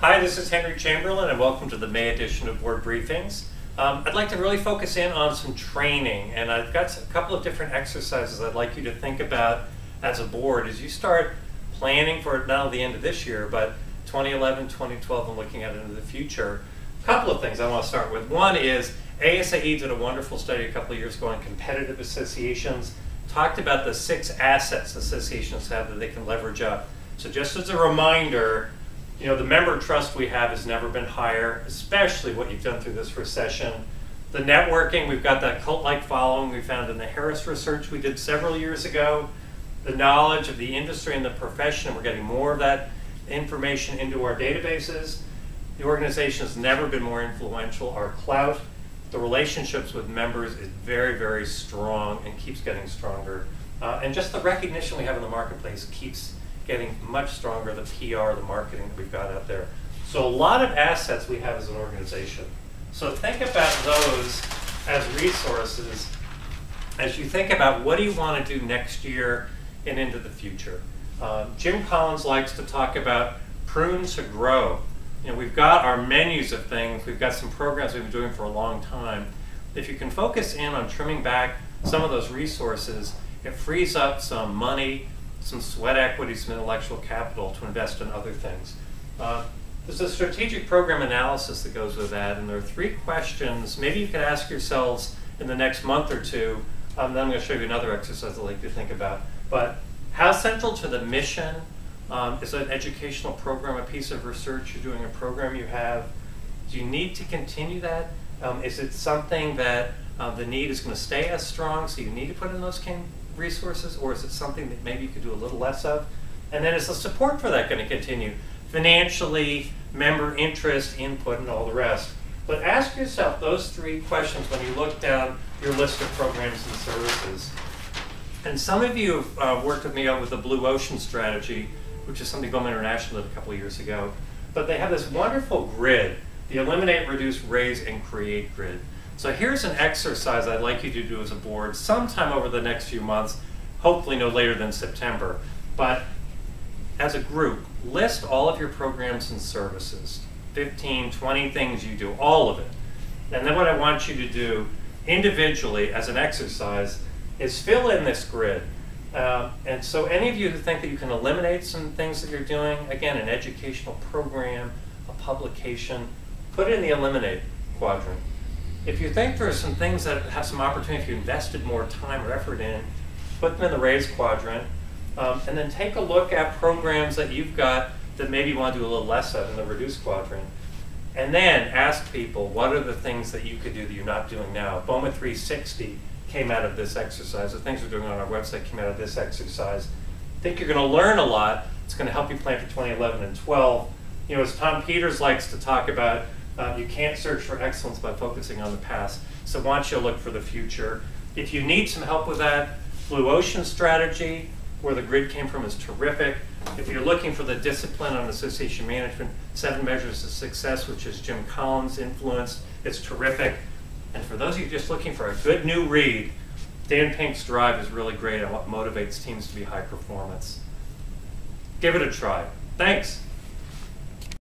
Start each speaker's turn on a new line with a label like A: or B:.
A: Hi, this is Henry Chamberlain, and welcome to the May edition of Board Briefings. I'd like to really focus in on some training, and I've got a couple of different exercises I'd like you to think about as a board as you start planning for not only the end of this year, but 2011, 2012, and looking out into the future. A couple of things I want to start with. One is ASAE did a wonderful study a couple of years ago on competitive associations, talked about the 6 assets associations have that they can leverage up. So just as a reminder, you know, the member trust we have has never been higher, especially what you've done through this recession. The networking, we've got that cult-like following we found in the Harris research we did several years ago. The knowledge of the industry and the profession, we're getting more of that information into our databases. The organization has never been more influential. Our clout, the relationships with members is very, very strong and keeps getting stronger. And just the recognition we have in the marketplace keeps getting much stronger, the PR, the marketing that we've got out there. So a lot of assets we have as an organization. So think about those as resources as you think about what do you want to do next year and into the future. Jim Collins likes to talk about prune to grow. You know, we've got our menus of things, we've got some programs we've been doing for a long time. If you can focus in on trimming back some of those resources, it frees up some money, some sweat equity, some intellectual capital to invest in other things. There's a strategic program analysis that goes with that, and there are 3 questions maybe you could ask yourselves in the next month or two. Then I'm going to show you another exercise I'd like you to think about. But how central to the mission is an educational program, a piece of research you're doing, a program you have? Do you need to continue that? Is it something that the need is going to stay as strong, so you need to put in those resources, or is it something that maybe you could do a little less of? And then is the support for that going to continue? Financially, member interest, input, and all the rest. But ask yourself those 3 questions when you look down your list of programs and services. And some of you have worked with me on with the Blue Ocean strategy, which is something Bowman International did a couple of years ago. But they have this wonderful grid, the Eliminate, Reduce, Raise, and Create grid. So here's an exercise I'd like you to do as a board sometime over the next few months, hopefully no later than September. But as a group, list all of your programs and services, 15, 20 things you do, all of it. And then what I want you to do individually as an exercise is fill in this grid. And so any of you who think that you can eliminate some things that you're doing, again, an educational program, a publication, put it in the eliminate quadrant. If you think there are some things that have some opportunity, if you invested more time or effort in, put them in the raise quadrant, and then take a look at programs that you've got that maybe you want to do a little less of in the reduce quadrant. And then ask people, what are the things that you could do that you're not doing now? Bowman 360 came out of this exercise. The things we're doing on our website came out of this exercise. I think you're going to learn a lot. It's going to help you plan for 2011 and 12. You know, as Tom Peters likes to talk about, you can't search for excellence by focusing on the past. So why don't you look for the future? If you need some help with that, Blue Ocean strategy, where the grid came from, is terrific. If you're looking for the discipline on association management, 7 Measures of Success, which is Jim Collins' influence, it's terrific. And for those of you just looking for a good new read, Dan Pink's Drive is really great on what motivates teams to be high performance. Give it a try. Thanks.